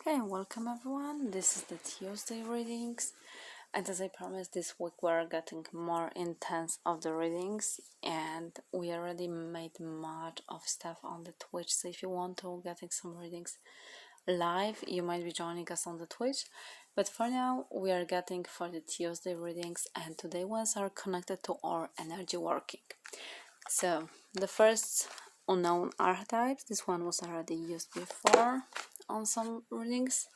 Okay, welcome everyone. This is the Tuesday readings, and as I promised, this week we're getting more intense of the readings, and we already made much of stuff on the Twitch. So if you want to getting some readings live, you might be joining us on the Twitch. But for now, we are getting for the Tuesday readings, and today ones are connected to our energy working. So the first unknown archetypes. This one was already used before on some readings.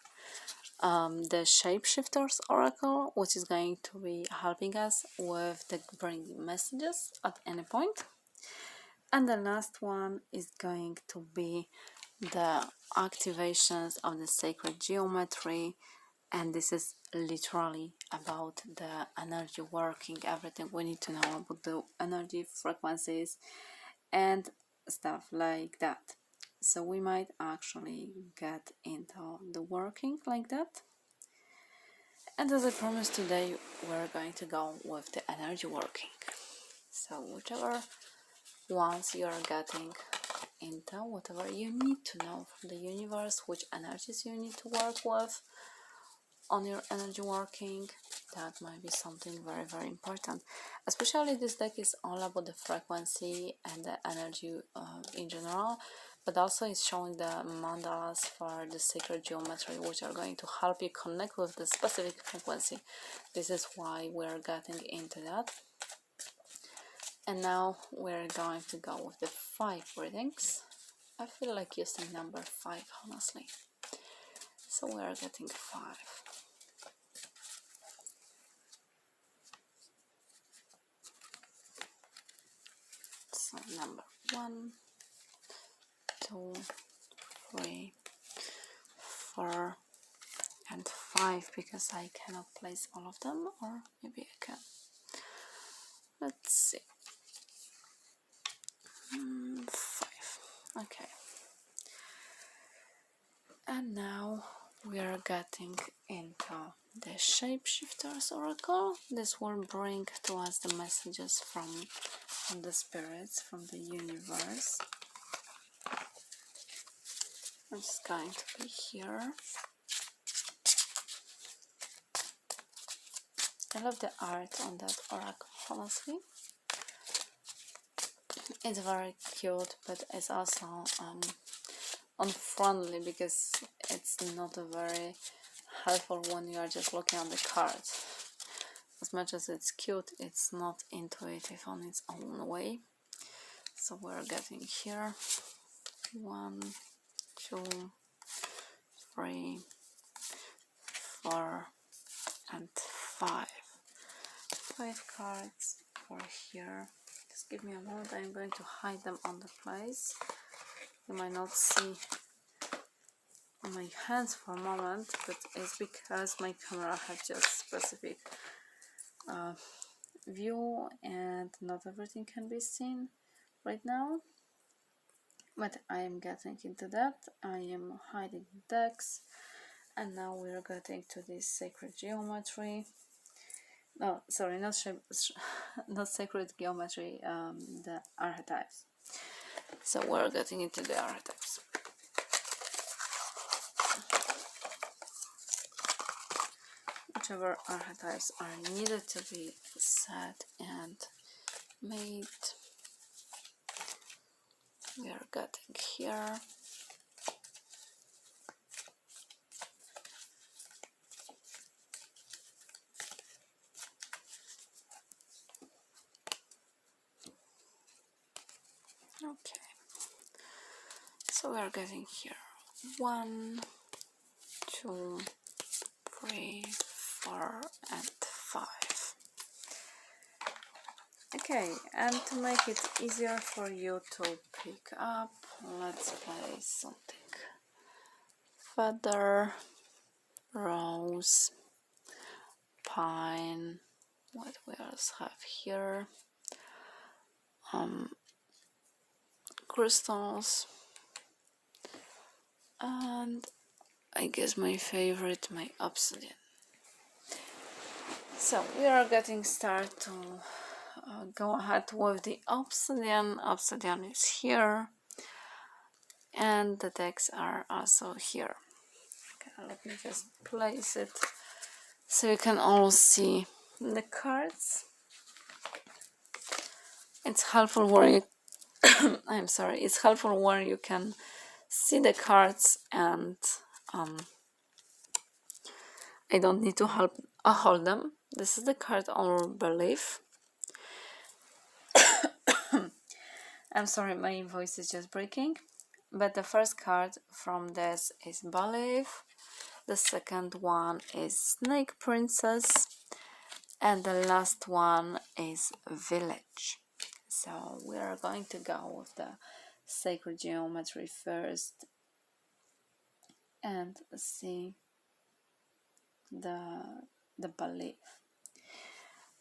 The Shapeshifters Oracle, which is going to be helping us with the bringing messages at any point. And the last one is going to be the activations of the sacred geometry, and this is literally about the energy working, everything we need to know about the energy frequencies and stuff like that. So we might actually get into the working like that. And as I promised, today we're going to go with the energy working. So whichever ones you are getting into, whatever you need to know from the universe, which energies you need to work with on your energy working, that might be something very, very important. Especially this deck is all about the frequency and the energy in general, but also it's showing the mandalas for the sacred geometry, which are going to help you connect with the specific frequency. This is why we're getting into that. And now we're going to go with the 5 readings. I feel like using number 5, honestly. So we're getting 5. So number 1, 2, 3, 4, and 5, because I cannot place all of them, or maybe I can. Let's see. 5. Okay. And now we are getting into the Shapeshifters Oracle. This will bring to us the messages from the spirits, from the universe. I'm just going to be here. I love the art on that oracle, honestly. It's very cute, but it's also unfriendly, because it's not a very helpful when you are just looking at the cards. As much as it's cute, it's not intuitive on its own way. So we're getting here 1, 2, 3, 4, and 5. 5 cards for here. Just give me a moment. I'm going to hide them on the place. You might not see my hands for a moment, but it's because my camera has just specific view and not everything can be seen right now. But I am getting into that. I am hiding decks, and now we're getting to this sacred geometry. No, sorry, not sacred geometry, the archetypes. So we're getting into the archetypes. Whichever archetypes are needed to be set and made, we are getting here. Okay, so we are getting here 1, 2, 3, 4, and 5. Okay, and to make it easier for you to pick up, let's play something. Feather, rose, pine. What we else have here? Crystals, and I guess my favorite, my obsidian. So we are getting started to go ahead with the obsidian. Obsidian is here, and the decks are also here. let me just place it so you can all see the cards. It's helpful where you I'm sorry, it's helpful where you can see the cards and I don't need to hold them. This is the card on belief. I'm sorry, my voice is just breaking. But the first card from this is belief. The second one is Snake Princess. And the last one is Village. So we are going to go with the sacred geometry first and see the belief.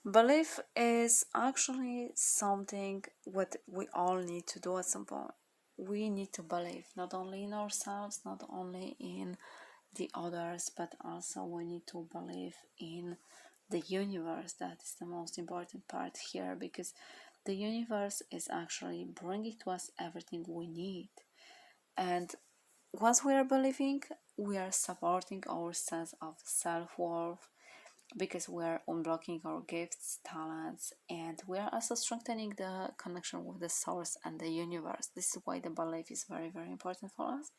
Belief is actually something what we all need to do at some point. We need to believe not only in ourselves, not only in the others, but also we need to believe in the universe. That is the most important part here, because the universe is actually bringing to us everything we need. And once we are believing, we are supporting our sense of self-worth, because we are unblocking our gifts, talents, and we are also strengthening the connection with the source and the universe. This is why the belief is very, very important for us.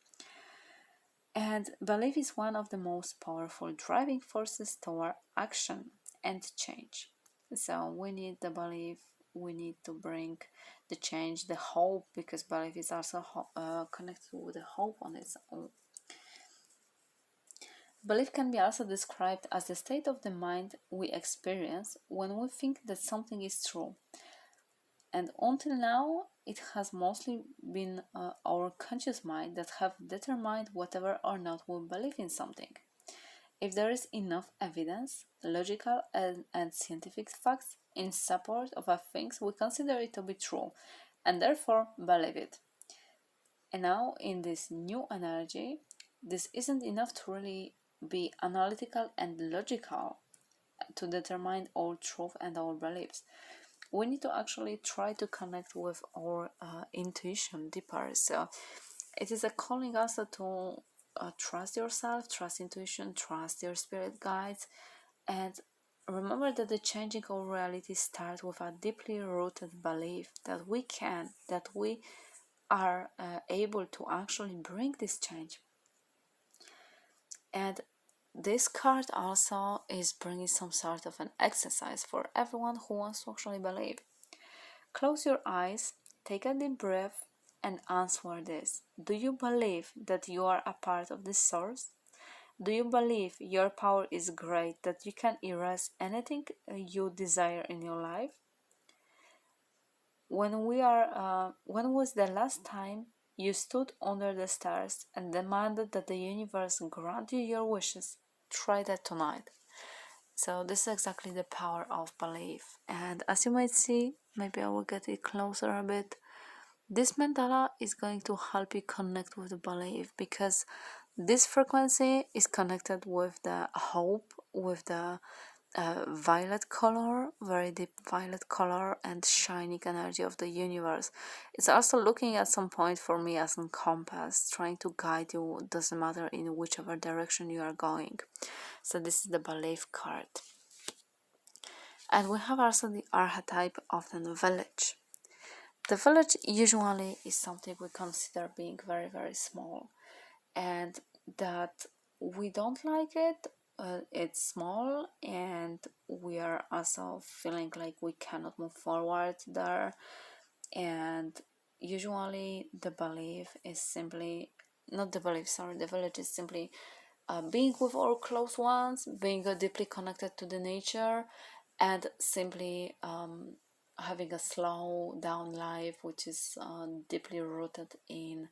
And belief is one of the most powerful driving forces toward action and change. So we need the belief, we need to bring the change, the hope, because belief is also connected with the hope on its own. Belief can be also described as the state of the mind we experience when we think that something is true. And until now, it has mostly been our conscious mind that have determined whether or not we believe in something. If there is enough evidence, logical and scientific facts in support of a thing, we consider it to be true, and therefore believe it. And now, in this new energy, this isn't enough to really be analytical and logical to determine our truth and our beliefs. We need to actually try to connect with our intuition deeper. So it is a calling also to trust yourself, trust intuition, trust your spirit guides, and remember that the changing of reality starts with a deeply rooted belief that we can, that we are able to actually bring this change. And this card also is bringing some sort of an exercise for everyone who wants to actually believe. Close your eyes, take a deep breath, and answer this. Do you believe that you are a part of this source? Do you believe your power is great, that you can erase anything you desire in your life? When was the last time you stood under the stars and demanded that the universe grant you your wishes? Try that tonight. So this is exactly the power of belief. And as you might see, maybe I will get it closer a bit. This mandala is going to help you connect with the belief, because this frequency is connected with the hope, with the violet color, very deep violet color and shining energy of the universe. It's also looking at some point for me as a compass, trying to guide you, doesn't matter in whichever direction you are going. So this is the belief card. And we have also the archetype of the village. The village usually is something we consider being very, very small, and that we don't like it. It's small, and we are also feeling like we cannot move forward there. And usually the belief is simply not the belief, sorry, the village is simply being with our close ones, being deeply connected to the nature, and simply having a slow down life, which is deeply rooted in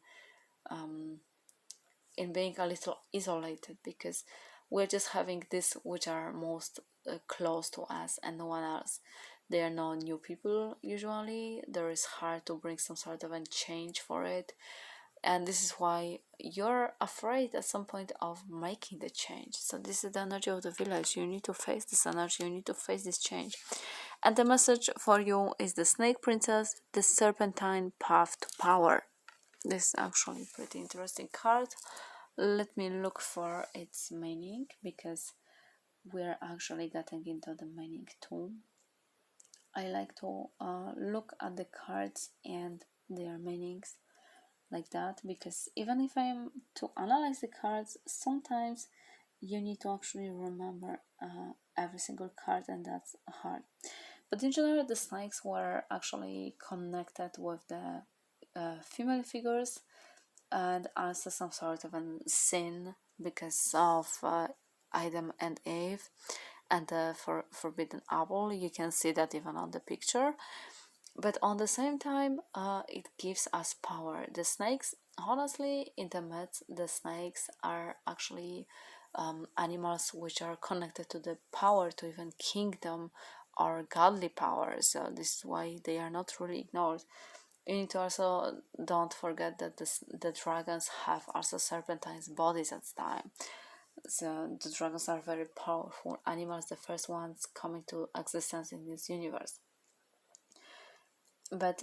being a little isolated, because we're just having this which are most close to us and no one else. There are no new people usually. There is hard to bring some sort of a change for it, and this is why you're afraid at some point of making the change. So this is the energy of the village. You need to face this energy, you need to face this change. And the message for you is the Snake Princess, the Serpentine Path to Power. This is actually a pretty interesting card. let me look for its meaning, because we're actually getting into the meaning too. I like to look at the cards and their meanings like that, because even if I'm to analyze the cards, sometimes you need to actually remember every single card, and that's hard. But in general, the snakes were actually connected with the female figures, and also some sort of a sin because of Adam and Eve and the forbidden apple. You can see that even on the picture. But on the same time, it gives us power. The snakes, honestly, in the myths, the snakes are actually animals which are connected to the power, to even kingdom or godly power. So this is why they are not really ignored. You need to also don't forget that the dragons have also serpentine bodies at the time. So the dragons are very powerful animals, the first ones coming to existence in this universe. But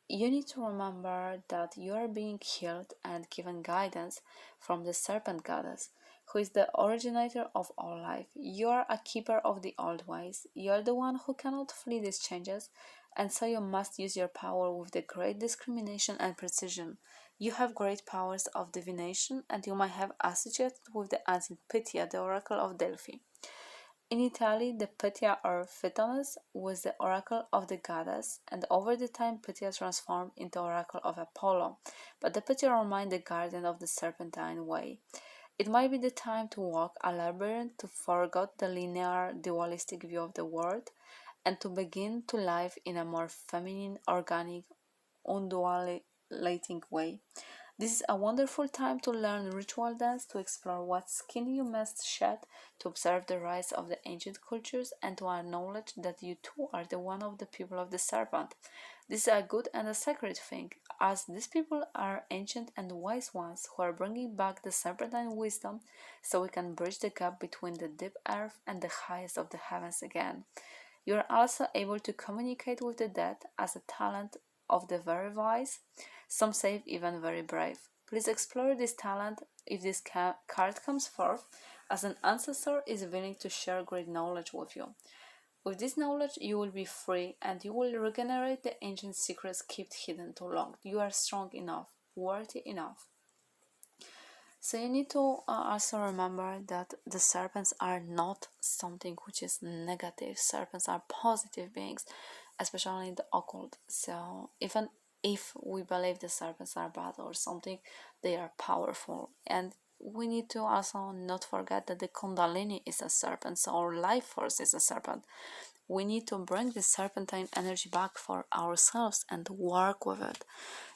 you need to remember that you are being healed and given guidance from the serpent goddess, who is the originator of all life. You are a keeper of the old ways. You are the one who cannot flee these changes, and so you must use your power with the great discrimination and precision. You have great powers of divination, and you might have associated with the ancient Pythia, the oracle of Delphi. In Italy, the Pythia or Pythoness was the oracle of the goddess, and over the time Pythia transformed into oracle of Apollo, but the Pythia remained the guardian of the serpentine way. It might be the time to walk a labyrinth, to forget the linear, dualistic view of the world, and to begin to live in a more feminine, organic, undulating way. This is a wonderful time to learn ritual dance, to explore what skin you must shed, to observe the rise of the ancient cultures, and to acknowledge that you too are the one of the people of the serpent. This is a good and a sacred thing, as these people are ancient and wise ones who are bringing back the serpentine wisdom, so we can bridge the gap between the deep earth and the highest of the heavens again. You are also able to communicate with the dead as a talent of the very wise, some say even very brave. Please explore this talent if this card comes forth, as an ancestor is willing to share great knowledge with you. With this knowledge, you will be free and you will regenerate the ancient secrets kept hidden too long. You are strong enough, worthy enough. So you need to also remember that the serpents are not something which is negative. Serpents are positive beings, especially in the occult. So even if we believe the serpents are bad or something, they are powerful. And we need to also not forget that the Kundalini is a serpent, so our life force is a serpent. We need to bring the serpentine energy back for ourselves and work with it.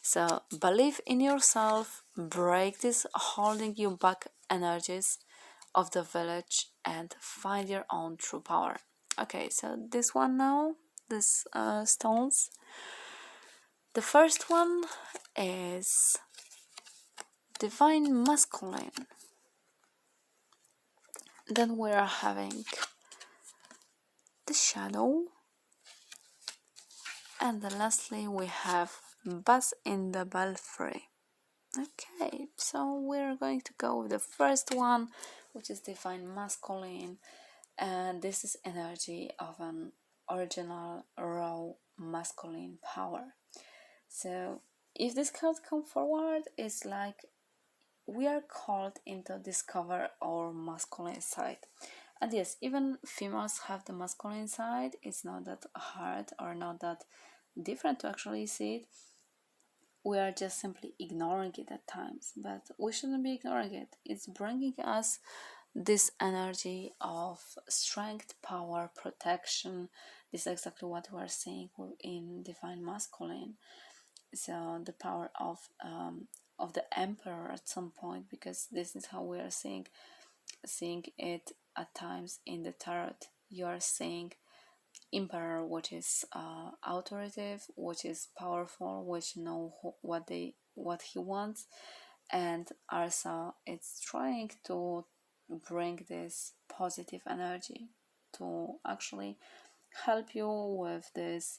So believe in yourself, break these holding you back energies of the village, and find your own true power. Okay, so this one now, this stones. The first one is divine masculine. Then we are having the shadow, and then lastly we have Buzz in the Belfry. Okay, so we're going to go with the first one, which is divine masculine, and this is energy of an original raw masculine power. So if this card come forward, it's like we are called into discover our masculine side. And yes, even females have the masculine side. It's not that hard or not that different to actually see it. We are just simply ignoring it at times, but we shouldn't be ignoring it. It's bringing us this energy of strength, power, protection. This is exactly what we are seeing in divine masculine. So the power of the emperor at some point, because this is how we are seeing it at times in the tarot. You are seeing emperor, which is authoritative, which is powerful, which know what he wants, and also it's trying to bring this positive energy to actually help you with this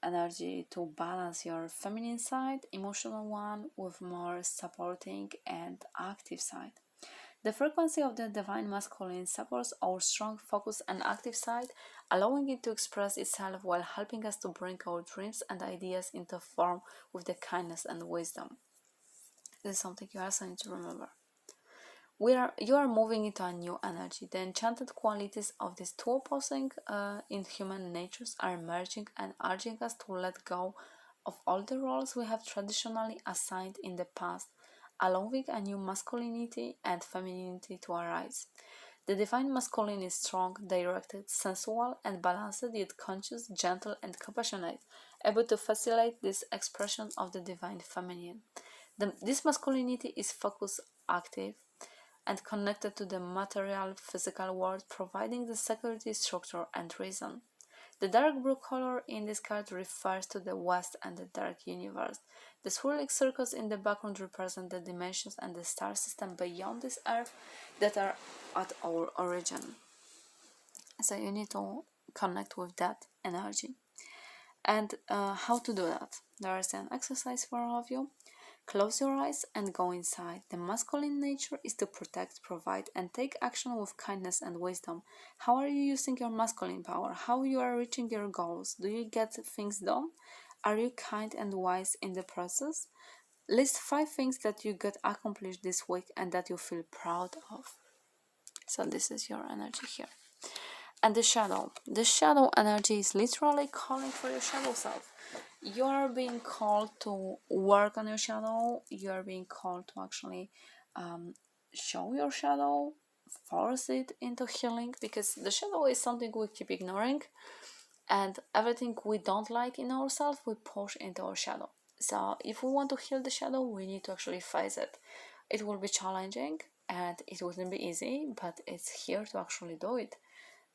energy to balance your feminine side, emotional one, with more supporting and active side. The frequency of the divine masculine supports our strong focus and active side, allowing it to express itself while helping us to bring our dreams and ideas into form with the kindness and wisdom. This is something you also need to remember. You are moving into a new energy. The enchanted qualities of these two opposing in human natures are emerging and urging us to let go of all the roles we have traditionally assigned in the past, allowing a new masculinity and femininity to arise. The divine masculine is strong, directed, sensual, and balanced, yet conscious, gentle, and compassionate, able to facilitate this expression of the divine feminine. This masculinity is focused, active, and connected to the material physical world, providing the security, structure, and reason. The dark blue color in this card refers to the West and the dark universe. The swirling circles in the background represent the dimensions and the star system beyond this earth that are at our origin. So you need to connect with that energy. And how to do that? There is an exercise for all of you. Close your eyes and go inside. The masculine nature is to protect, provide, and take action with kindness and wisdom. How are you using your masculine power? How you are reaching your goals? Do you get things done? Are you kind and wise in the process? List 5 things that you got accomplished this week and that you feel proud of. So this is your energy here. And the shadow energy is literally calling for your shadow self. You are being called to work on your shadow. You are being called to actually show your shadow, force it into healing, because the shadow is something we keep ignoring, and everything we don't like in ourselves we push into our shadow. So if we want to heal the shadow, we need to actually face it. It will be challenging and it wouldn't be easy, but it's here to actually do it.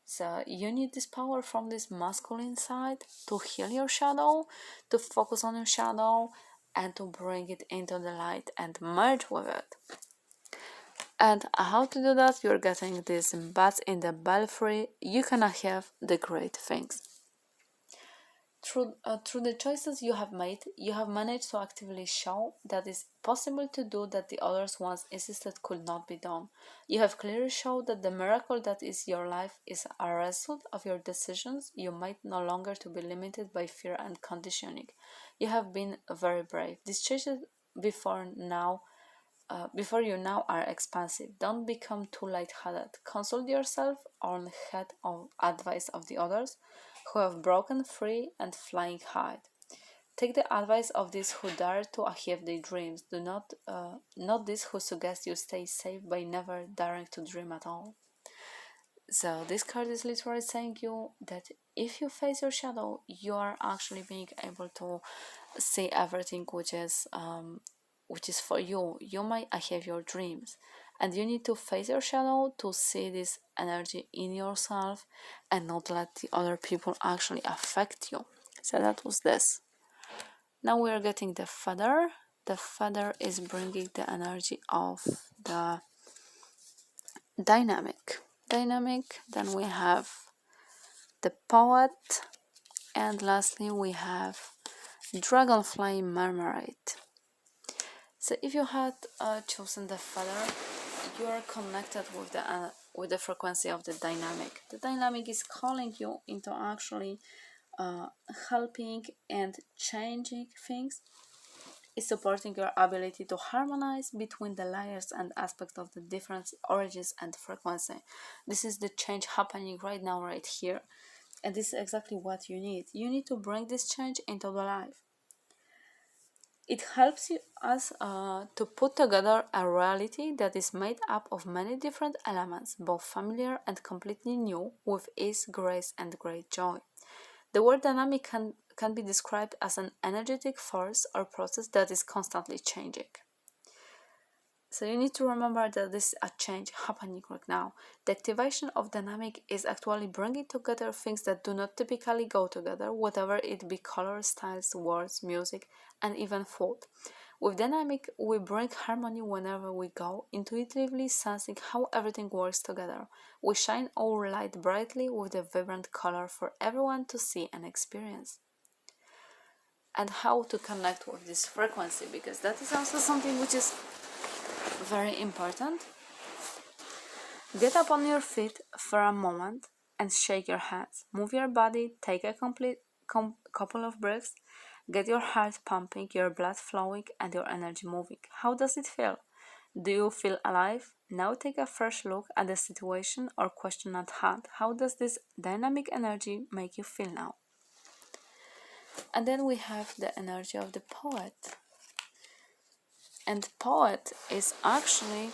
So you need this power from this masculine side to heal your shadow, to focus on your shadow, and to bring it into the light and merge with it. And how to do that? You're getting this bats in the belfry. You cannot have the great things. Through the choices you have made, you have managed to actively show that it's possible to do that the others once insisted could not be done. You have clearly shown that the miracle that is your life is a result of your decisions. You might no longer to be limited by fear and conditioning. You have been very brave. These choices before you now are expansive. Don't become too light-headed. Consult yourself on head of advice of the others who have broken free and flying high. Take the advice of these who dare to achieve their dreams. Do not these who suggest you stay safe by never daring to dream at all. So this card is literally saying you that if you face your shadow, you are actually being able to see everything which is for you. You might achieve your dreams, and you need to face your shadow to see this energy in yourself and not let the other people actually affect you. So that was this. Now we are getting the feather. The feather is bringing the energy of the dynamic. Then we have the poet, and lastly we have dragonfly marmalade. So if you had chosen the feather, you are connected with the frequency of the dynamic. The dynamic is calling you into actually helping and changing things. It's supporting your ability to harmonize between the layers and aspects of the different origins and frequency. This is the change happening right now, right here. And this is exactly what you need. You need to bring this change into the life. It helps us to put together a reality that is made up of many different elements, both familiar and completely new, with ease, grace, and great joy. The word dynamic can be described as an energetic force or process that is constantly changing. So you need to remember that this is a change happening right now. The activation of dynamic is actually bringing together things that do not typically go together, whatever it be colors, styles, words, music, and even food. With dynamic, we bring harmony whenever we go, intuitively sensing how everything works together. We shine our light brightly with a vibrant color for everyone to see and experience. and how to connect with this frequency, because that is also something which is very important. Get up on your feet for a moment and shake your hands. Move your body, take a couple of breaths, get your heart pumping, your blood flowing, and your energy moving. How does it feel? Do you feel alive? Now take a fresh look at the situation or question at hand. How does this dynamic energy make you feel now? And then we have the energy of the poet. And poet is actually...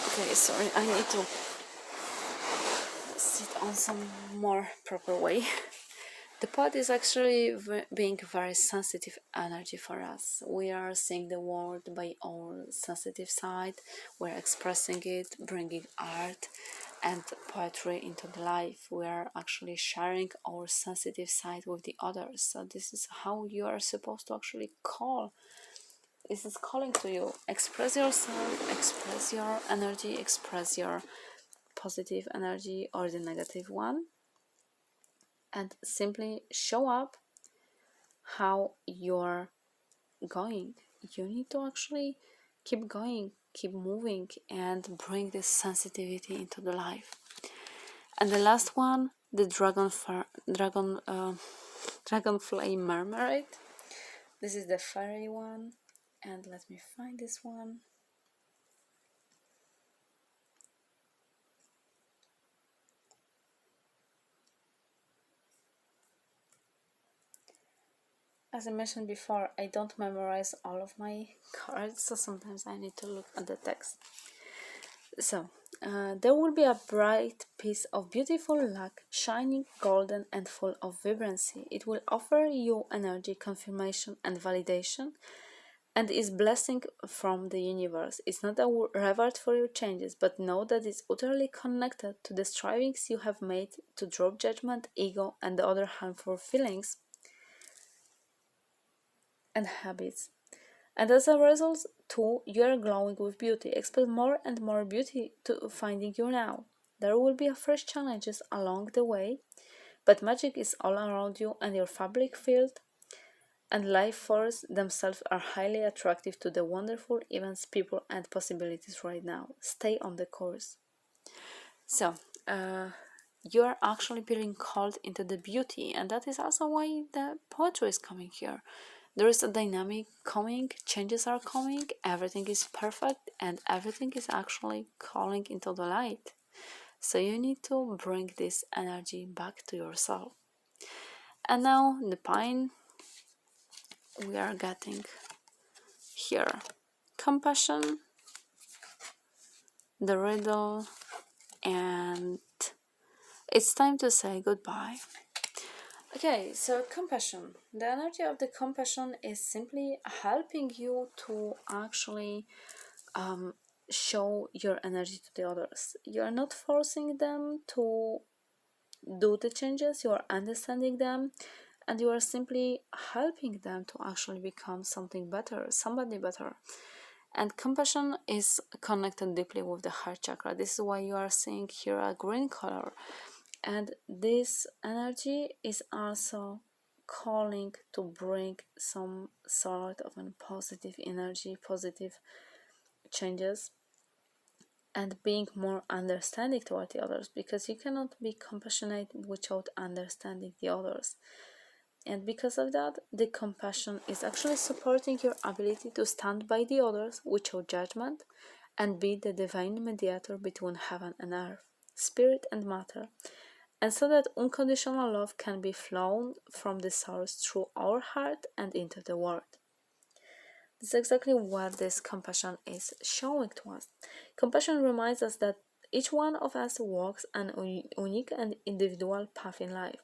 Okay, sorry, I need to sit on some more proper way. The poet is actually being very sensitive energy for us. We are seeing the world by our sensitive side. We're expressing it, bringing art and poetry into the life. We are actually sharing our sensitive side with the others. So this is how you are supposed to actually call. This is calling to you. Express yourself, express your energy, express your positive energy or the negative one, and simply show up how you're going. You need to actually keep going, keep moving, and bring this sensitivity into the life. And the last one, the dragonfly marmoret. This is the fairy one, and let me find this one. As I mentioned before, I don't memorize all of my cards, so sometimes I need to look at the text. So, there will be a bright piece of beautiful luck, shining golden and full of vibrancy. It will offer you energy, confirmation, and validation, and is blessing from the universe. It's not a reward for your changes, but know that it's utterly connected to the strivings you have made to drop judgment, ego, and the other harmful feelings and habits. And as a result, too, you are glowing with beauty. Expect more and more beauty to finding you now. There will be fresh challenges along the way, but magic is all around you, and your fabric field and life force themselves are highly attractive to the wonderful events, people, and possibilities right now. Stay on the course. So, you are actually being called into the beauty, and that is also why the poetry is coming here. There is a dynamic coming, changes are coming, everything is perfect, and everything is actually calling into the light. So you need to bring this energy back to yourself. And now the pine, we are getting here compassion, the riddle, and it's time to say goodbye. Okay, so compassion. The energy of the compassion is simply helping you to actually show your energy to the others. You are not forcing them to do the changes, you are understanding them, and you are simply helping them to actually become something better, somebody better. And compassion is connected deeply with the heart chakra. This is why you are seeing here a green color. And this energy is also calling to bring some sort of a positive energy, positive changes, and being more understanding toward the others, because you cannot be compassionate without understanding the others. And because of that, the compassion is actually supporting your ability to stand by the others without judgment and be the divine mediator between heaven and earth, spirit and matter, and so that unconditional love can be flown from the source through our heart and into the world. This is exactly what this compassion is showing to us. Compassion reminds us that each one of us walks an unique and individual path in life,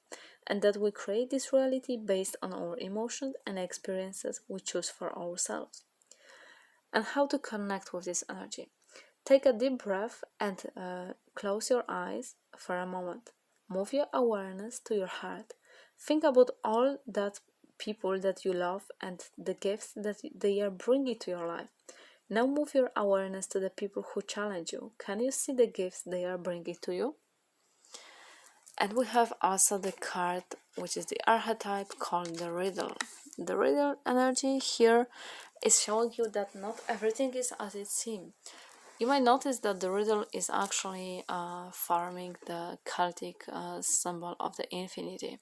and that we create this reality based on our emotions and experiences we choose for ourselves. And how to connect with this energy? Take a deep breath and close your eyes for a moment. Move your awareness to your heart. Think about all that people that you love and the gifts that they are bringing to your life. Now move your awareness to the people who challenge you. Can you see the gifts they are bringing to you? And we have also the card, which is the archetype called the Riddle. The riddle energy here is showing you that not everything is as it seems. You might notice that the riddle is actually farming the Celtic symbol of the infinity.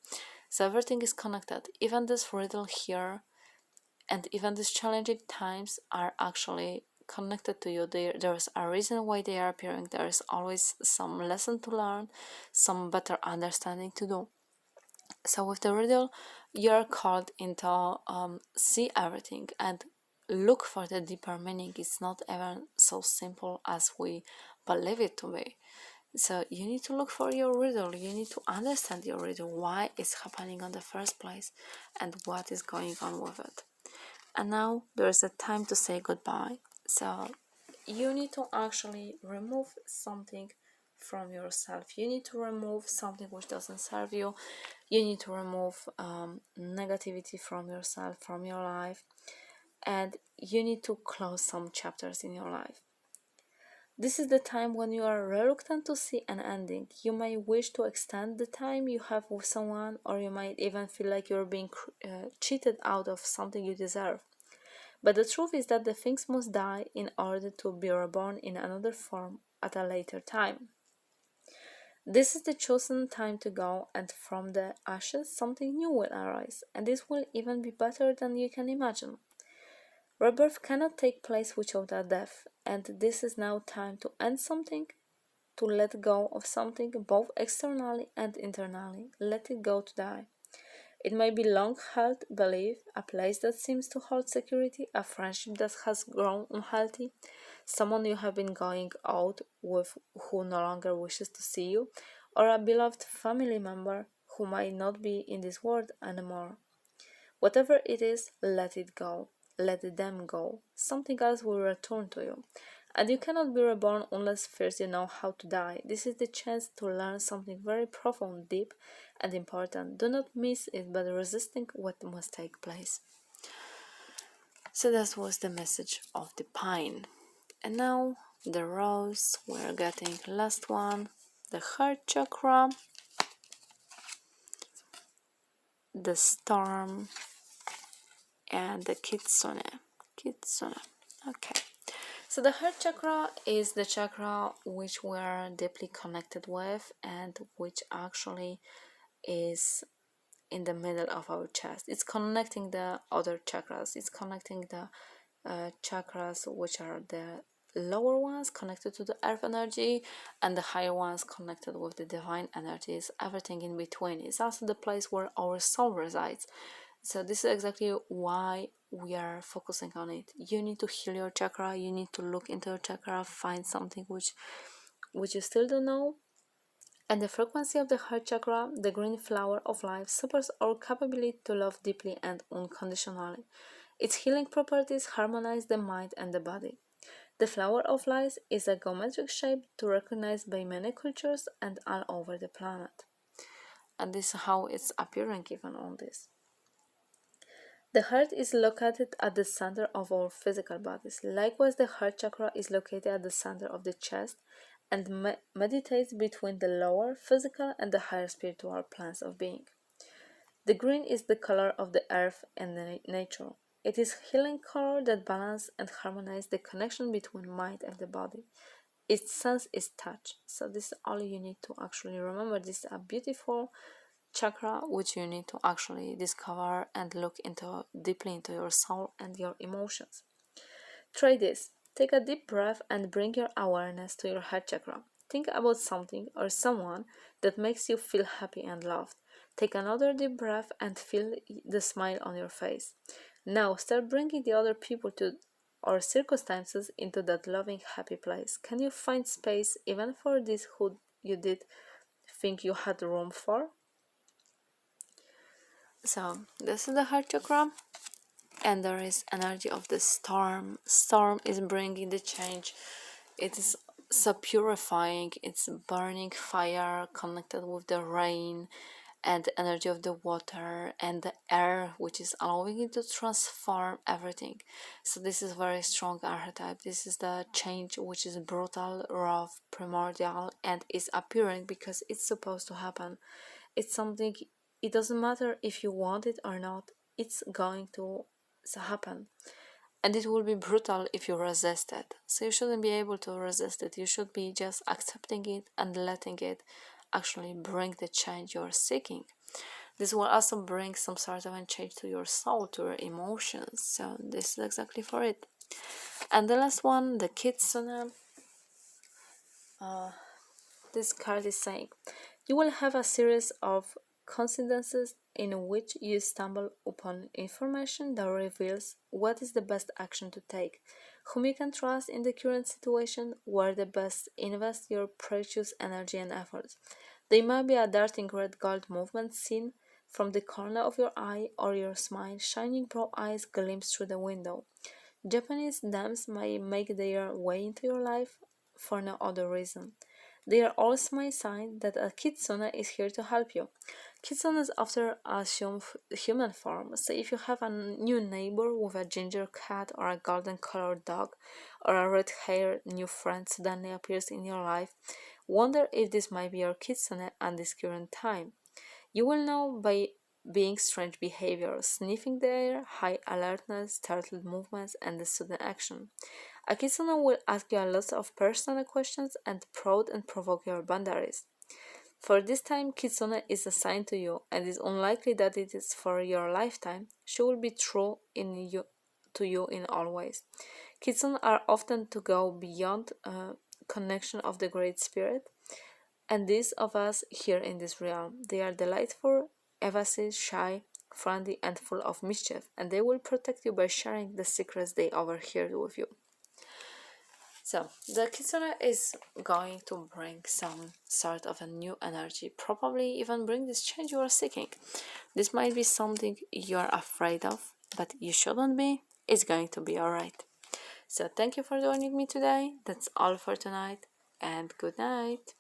So everything is connected. Even this riddle here and even these challenging times are actually connected to you. There's a reason why they are appearing. There is always some lesson to learn, some better understanding to do. So with the riddle, you're called into see everything and look for the deeper meaning. It's not even so simple as we believe it to be. So you need to look for your riddle. You need to understand your riddle, why it's happening in the first place, and what is going on with it. And now there's a time to say goodbye. So you need to actually remove something from yourself. You need to remove something which doesn't serve you. You need to remove negativity from yourself, from your life, and you need to close some chapters in your life. This is the time when you are reluctant to see an ending. You may wish to extend the time you have with someone, or you might even feel like you're being cheated out of something you deserve. But the truth is that the things must die in order to be reborn in another form at a later time. This is the chosen time to go, and from the ashes something new will arise, and this will even be better than you can imagine. Rebirth cannot take place without a death, and this is now time to end something, to let go of something both externally and internally. Let it go to die. It may be long-held belief, a place that seems to hold security, a friendship that has grown unhealthy, someone you have been going out with who no longer wishes to see you, or a beloved family member who might not be in this world anymore. Whatever it is, let it go. Let them go. Something else will return to you. And you cannot be reborn unless first you know how to die. This is the chance to learn something very profound, deep, and important. Do not miss it by resisting what must take place. So that was the message of the pine. And now the rose, we're getting last one, the heart chakra, the storm, and the kitsune. Okay. So the heart chakra is the chakra which we're deeply connected with, and which actually is in the middle of our chest. It's connecting the other chakras. It's connecting the chakras which are the lower ones connected to the earth energy, and the higher ones connected with the divine energies. Everything in between is also the place where our soul resides. So this is exactly why we are focusing on it. You need to heal your chakra. You need to look into your chakra, find something which you still don't know. And the frequency of the heart chakra, the green flower of life, supports our capability to love deeply and unconditionally. Its healing properties harmonize the mind and the body. The flower of life is a geometric shape to recognize by many cultures and all over the planet. And this is how it's appearing even on this. The heart is located at the center of our physical bodies. Likewise, the heart chakra is located at the center of the chest and meditates between the lower physical and the higher spiritual planes of being. The green is the color of the earth and the nature. It is healing color that balances and harmonizes the connection between mind and the body. Its sense is touch. So this is all you need to actually remember. This is a beautiful chakra which you need to actually discover and look into deeply into your soul and your emotions. Try this. Take a deep breath and bring your awareness to your heart chakra. Think about something or someone that makes you feel happy and loved. Take another deep breath and feel the smile on your face. Now start bringing the other people to or circumstances into that loving, happy place. Can you find space even for this who you did think you had room for? So this is the heart chakra, and there is energy of the storm. Storm is bringing the change. It is so purifying. It's burning fire connected with the rain and the energy of the water and the air, which is allowing it to transform everything. So this is very strong archetype. This is the change which is brutal, rough, primordial, and is appearing because it's supposed to happen. It's something, it doesn't matter if you want it or not. it's going to happen. And it will be brutal if you resist it. So you shouldn't be able to resist it. You should be just accepting it and letting it actually bring the change you're seeking. This will also bring some sort of a change to your soul, to your emotions. So this is exactly for it. And the last one, the Kitsune. This card is saying you will have a series of coincidences in which you stumble upon information that reveals what is the best action to take, whom you can trust in the current situation, where the best invest your precious energy and efforts. There might be a darting red gold movement seen from the corner of your eye, or your smile shining brown eyes glimpse through the window. Japanese dames may make their way into your life for no other reason. They are also my sign that a kitsune is here to help you. Kitsunes often assume human form, so if you have a new neighbor with a ginger cat or a golden colored dog, or a red haired new friend suddenly appears in your life, wonder if this might be your kitsune at this current time. You will know by being strange behavior, sniffing the air, high alertness, startled movements, and the sudden action. A kitsune will ask you a lot of personal questions and prod and provoke your boundaries. For this time, kitsune is assigned to you, and it is unlikely that it is for your lifetime. She will be true to you in all ways. Kitsune are often to go beyond connection of the Great Spirit, and these of us here in this realm. They are delightful, evasive, shy, friendly, and full of mischief, and they will protect you by sharing the secrets they overheard with you. So, the kitsune is going to bring some sort of a new energy, probably even bring this change you are seeking. This might be something you're afraid of, but you shouldn't be. It's going to be alright. So, thank you for joining me today. That's all for tonight, and good night.